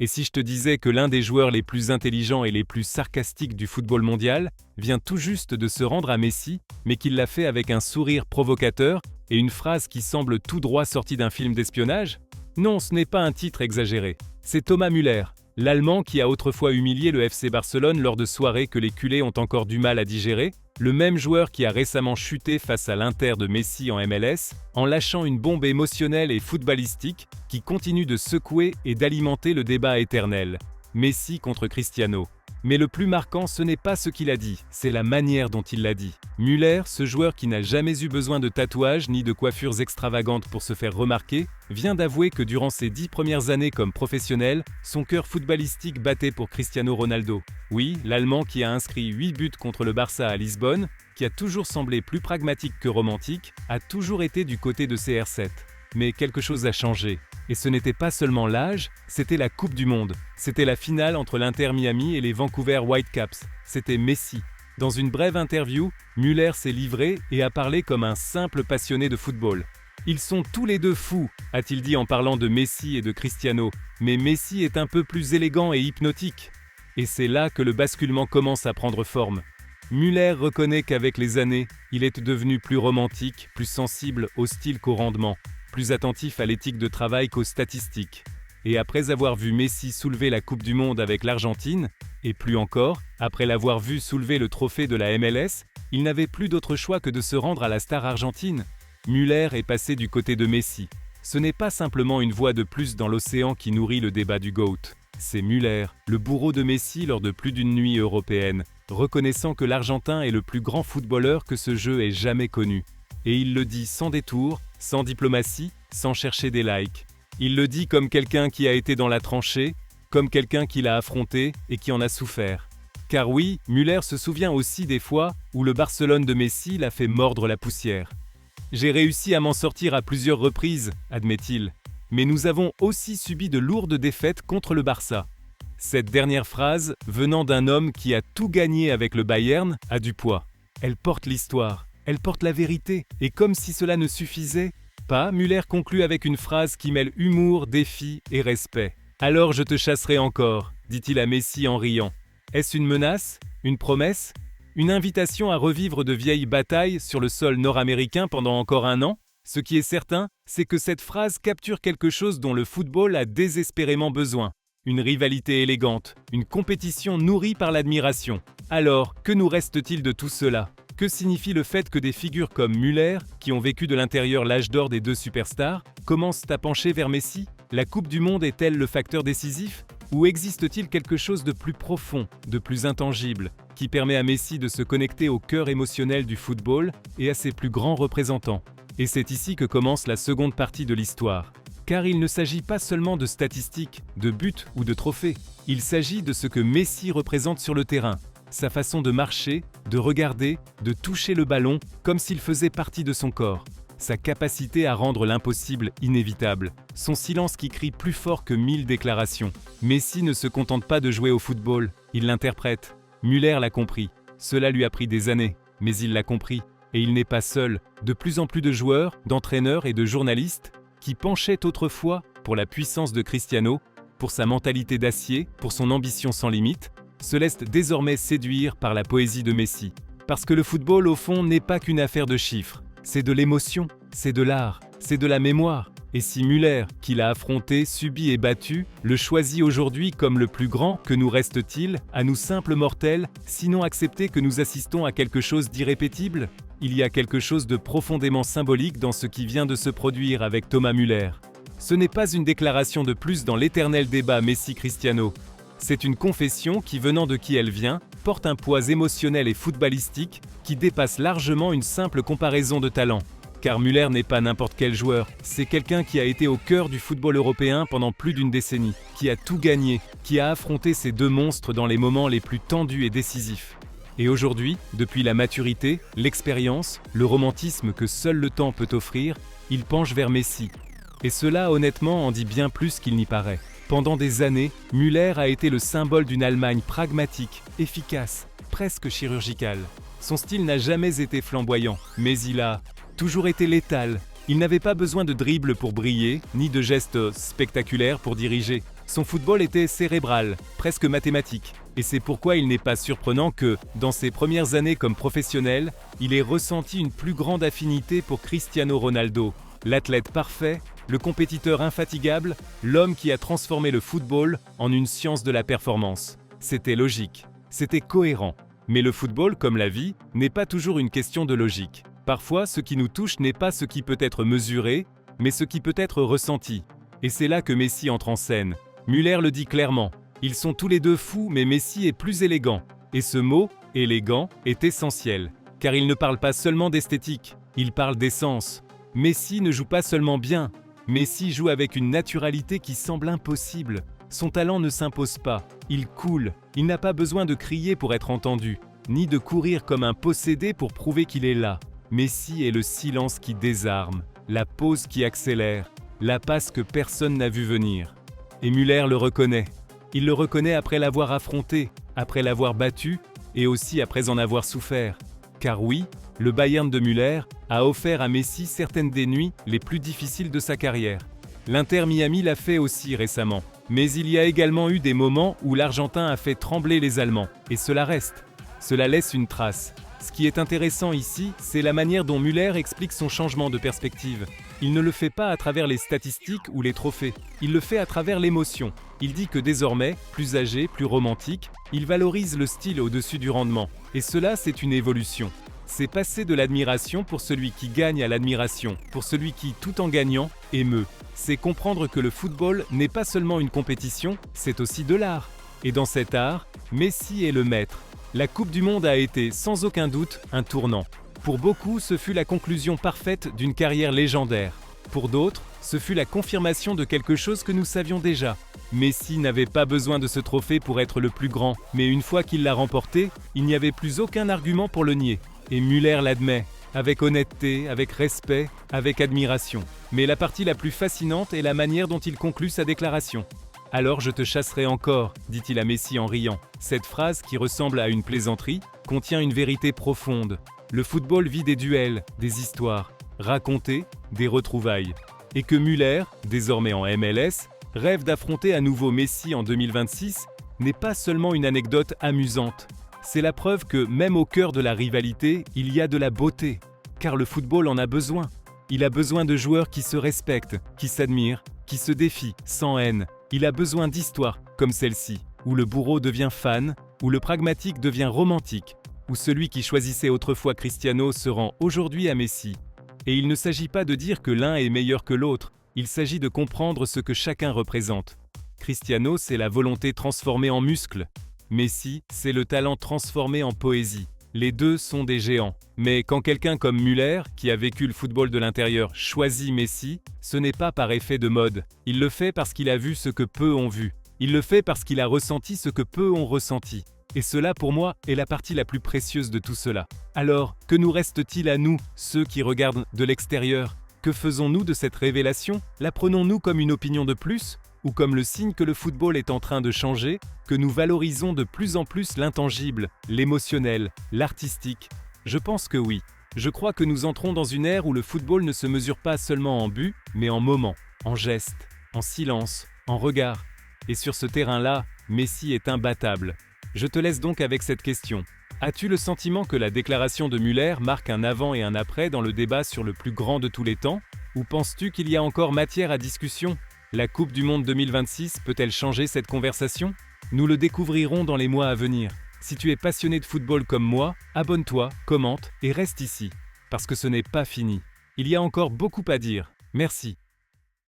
Et si je te disais que l'un des joueurs les plus intelligents et les plus sarcastiques du football mondial vient tout juste de se rendre à Messi, mais qu'il l'a fait avec un sourire provocateur et une phrase qui semble tout droit sortie d'un film d'espionnage? Non, ce n'est pas un titre exagéré. C'est Thomas Müller, l'Allemand qui a autrefois humilié le FC Barcelone lors de soirées que les culés ont encore du mal à digérer, le même joueur qui a récemment chuté face à l'Inter de Messi en MLS, en lâchant une bombe émotionnelle et footballistique qui continue de secouer et d'alimenter le débat éternel. Messi contre Cristiano. Mais le plus marquant, ce n'est pas ce qu'il a dit, c'est la manière dont il l'a dit. Müller, ce joueur qui n'a jamais eu besoin de tatouages ni de coiffures extravagantes pour se faire remarquer, vient d'avouer que durant ses 10 premières années comme professionnel, son cœur footballistique battait pour Cristiano Ronaldo. Oui, l'Allemand qui a inscrit 8 buts contre le Barça à Lisbonne, qui a toujours semblé plus pragmatique que romantique, a toujours été du côté de CR7. Mais quelque chose a changé. Et ce n'était pas seulement l'âge, c'était la Coupe du Monde. C'était la finale entre l'Inter Miami et les Vancouver Whitecaps. C'était Messi. Dans une brève interview, Müller s'est livré et a parlé comme un simple passionné de football. Ils sont tous les deux fous, a-t-il dit en parlant de Messi et de Cristiano. Mais Messi est un peu plus élégant et hypnotique. Et c'est là que le basculement commence à prendre forme. Müller reconnaît qu'avec les années, il est devenu plus romantique, plus sensible au style qu'au rendement, plus attentif à l'éthique de travail qu'aux statistiques. Et après avoir vu Messi soulever la Coupe du Monde avec l'Argentine, et plus encore, après l'avoir vu soulever le trophée de la MLS, il n'avait plus d'autre choix que de se rendre à la star argentine. Müller est passé du côté de Messi. Ce n'est pas simplement une voix de plus dans l'océan qui nourrit le débat du GOAT. C'est Müller, le bourreau de Messi lors de plus d'une nuit européenne, reconnaissant que l'Argentin est le plus grand footballeur que ce jeu ait jamais connu. Et il le dit sans détour, sans diplomatie, sans chercher des likes. Il le dit comme quelqu'un qui a été dans la tranchée, comme quelqu'un qui l'a affronté et qui en a souffert. Car oui, Müller se souvient aussi des fois où le Barcelone de Messi l'a fait mordre la poussière. « J'ai réussi à m'en sortir à plusieurs reprises », admet-il. Mais nous avons aussi subi de lourdes défaites contre le Barça. Cette dernière phrase, venant d'un homme qui a tout gagné avec le Bayern, a du poids. Elle porte l'histoire. Elle porte la vérité, et comme si cela ne suffisait pas, Müller conclut avec une phrase qui mêle humour, défi et respect. « Alors je te chasserai encore », dit-il à Messi en riant. Est-ce une menace? Une promesse? Une invitation à revivre de vieilles batailles sur le sol nord-américain pendant encore un an? Ce qui est certain, c'est que cette phrase capture quelque chose dont le football a désespérément besoin. Une rivalité élégante, une compétition nourrie par l'admiration. Alors, que nous reste-t-il de tout cela ? Que signifie le fait que des figures comme Müller, qui ont vécu de l'intérieur l'âge d'or des deux superstars, commencent à pencher vers Messi? La Coupe du Monde est-elle le facteur décisif? Ou existe-t-il quelque chose de plus profond, de plus intangible, qui permet à Messi de se connecter au cœur émotionnel du football et à ses plus grands représentants? Et c'est ici que commence la seconde partie de l'histoire. Car il ne s'agit pas seulement de statistiques, de buts ou de trophées. Il s'agit de ce que Messi représente sur le terrain. Sa façon de marcher, de regarder, de toucher le ballon comme s'il faisait partie de son corps. Sa capacité à rendre l'impossible inévitable. Son silence qui crie plus fort que 1000 déclarations. Messi ne se contente pas de jouer au football, il l'interprète. Müller l'a compris. Cela lui a pris des années, mais il l'a compris. Et il n'est pas seul. De plus en plus de joueurs, d'entraîneurs et de journalistes qui penchaient autrefois pour la puissance de Cristiano, pour sa mentalité d'acier, pour son ambition sans limite, se laissent désormais séduire par la poésie de Messi. Parce que le football, au fond, n'est pas qu'une affaire de chiffres. C'est de l'émotion, c'est de l'art, c'est de la mémoire. Et si Müller, qui l'a affronté, subi et battu, le choisit aujourd'hui comme le plus grand, que nous reste-t-il, à nous simples mortels, sinon accepter que nous assistons à quelque chose d'irrépétible? Il y a quelque chose de profondément symbolique dans ce qui vient de se produire avec Thomas Müller. Ce n'est pas une déclaration de plus dans l'éternel débat Messi-Cristiano. C'est une confession qui, venant de qui elle vient, porte un poids émotionnel et footballistique qui dépasse largement une simple comparaison de talent. Car Müller n'est pas n'importe quel joueur, c'est quelqu'un qui a été au cœur du football européen pendant plus d'une décennie, qui a tout gagné, qui a affronté ces deux monstres dans les moments les plus tendus et décisifs. Et aujourd'hui, depuis la maturité, l'expérience, le romantisme que seul le temps peut offrir, il penche vers Messi. Et cela, honnêtement, en dit bien plus qu'il n'y paraît. Pendant des années, Müller a été le symbole d'une Allemagne pragmatique, efficace, presque chirurgicale. Son style n'a jamais été flamboyant, mais il a toujours été létal. Il n'avait pas besoin de dribble pour briller, ni de gestes spectaculaires pour diriger. Son football était cérébral, presque mathématique. Et c'est pourquoi il n'est pas surprenant que, dans ses premières années comme professionnel, il ait ressenti une plus grande affinité pour Cristiano Ronaldo, l'athlète parfait, le compétiteur infatigable, l'homme qui a transformé le football en une science de la performance. C'était logique, c'était cohérent. Mais le football, comme la vie, n'est pas toujours une question de logique. Parfois, ce qui nous touche n'est pas ce qui peut être mesuré, mais ce qui peut être ressenti. Et c'est là que Messi entre en scène. Müller le dit clairement. Ils sont tous les deux fous, mais Messi est plus élégant. Et ce mot, élégant, est essentiel. Car il ne parle pas seulement d'esthétique, il parle d'essence. Messi ne joue pas seulement bien. Messi joue avec une naturalité qui semble impossible. Son talent ne s'impose pas, il coule. Il n'a pas besoin de crier pour être entendu, ni de courir comme un possédé pour prouver qu'il est là. Messi est le silence qui désarme, la pause qui accélère, la passe que personne n'a vu venir. Et Müller le reconnaît. Il le reconnaît après l'avoir affronté, après l'avoir battu et aussi après en avoir souffert. Car oui, le Bayern de Müller a offert à Messi certaines des nuits les plus difficiles de sa carrière. L'Inter Miami l'a fait aussi récemment. Mais il y a également eu des moments où l'Argentin a fait trembler les Allemands. Et cela reste. Cela laisse une trace. Ce qui est intéressant ici, c'est la manière dont Müller explique son changement de perspective. Il ne le fait pas à travers les statistiques ou les trophées. Il le fait à travers l'émotion. Il dit que désormais, plus âgé, plus romantique, il valorise le style au-dessus du rendement. Et cela, c'est une évolution. C'est passer de l'admiration pour celui qui gagne à l'admiration, pour celui qui, tout en gagnant, émeut. C'est comprendre que le football n'est pas seulement une compétition, c'est aussi de l'art. Et dans cet art, Messi est le maître. La Coupe du Monde a été, sans aucun doute, un tournant. Pour beaucoup, ce fut la conclusion parfaite d'une carrière légendaire. Pour d'autres, ce fut la confirmation de quelque chose que nous savions déjà. Messi n'avait pas besoin de ce trophée pour être le plus grand, mais une fois qu'il l'a remporté, il n'y avait plus aucun argument pour le nier. Et Müller l'admet, avec honnêteté, avec respect, avec admiration. Mais la partie la plus fascinante est la manière dont il conclut sa déclaration. « Alors je te chasserai encore », dit-il à Messi en riant. Cette phrase, qui ressemble à une plaisanterie, contient une vérité profonde. Le football vit des duels, des histoires, racontées, des retrouvailles. Et que Müller, désormais en MLS, rêve d'affronter à nouveau Messi en 2026, n'est pas seulement une anecdote amusante. C'est la preuve que, même au cœur de la rivalité, il y a de la beauté. Car le football en a besoin. Il a besoin de joueurs qui se respectent, qui s'admirent, qui se défient, sans haine. Il a besoin d'histoires comme celle-ci, où le bourreau devient fan, où le pragmatique devient romantique, où celui qui choisissait autrefois Cristiano se rend aujourd'hui à Messi. Et il ne s'agit pas de dire que l'un est meilleur que l'autre, il s'agit de comprendre ce que chacun représente. Cristiano, c'est la volonté transformée en muscle. Messi, c'est le talent transformé en poésie. Les deux sont des géants. Mais quand quelqu'un comme Müller, qui a vécu le football de l'intérieur, choisit Messi, ce n'est pas par effet de mode. Il le fait parce qu'il a vu ce que peu ont vu. Il le fait parce qu'il a ressenti ce que peu ont ressenti. Et cela, pour moi, est la partie la plus précieuse de tout cela. Alors, que nous reste-t-il à nous, ceux qui regardent de l'extérieur? Que faisons-nous de cette révélation? La prenons-nous comme une opinion de plus? Ou comme le signe que le football est en train de changer, que nous valorisons de plus en plus l'intangible, l'émotionnel, l'artistique? Je pense que oui. Je crois que nous entrons dans une ère où le football ne se mesure pas seulement en but, mais en moments, en gestes, en silence, en regard. Et sur ce terrain-là, Messi est imbattable. Je te laisse donc avec cette question. As-tu le sentiment que la déclaration de Müller marque un avant et un après dans le débat sur le plus grand de tous les temps? Ou penses-tu qu'il y a encore matière à discussion? La Coupe du Monde 2026 peut-elle changer cette conversation? Nous le découvrirons dans les mois à venir. Si tu es passionné de football comme moi, abonne-toi, commente et reste ici. Parce que ce n'est pas fini. Il y a encore beaucoup à dire. Merci.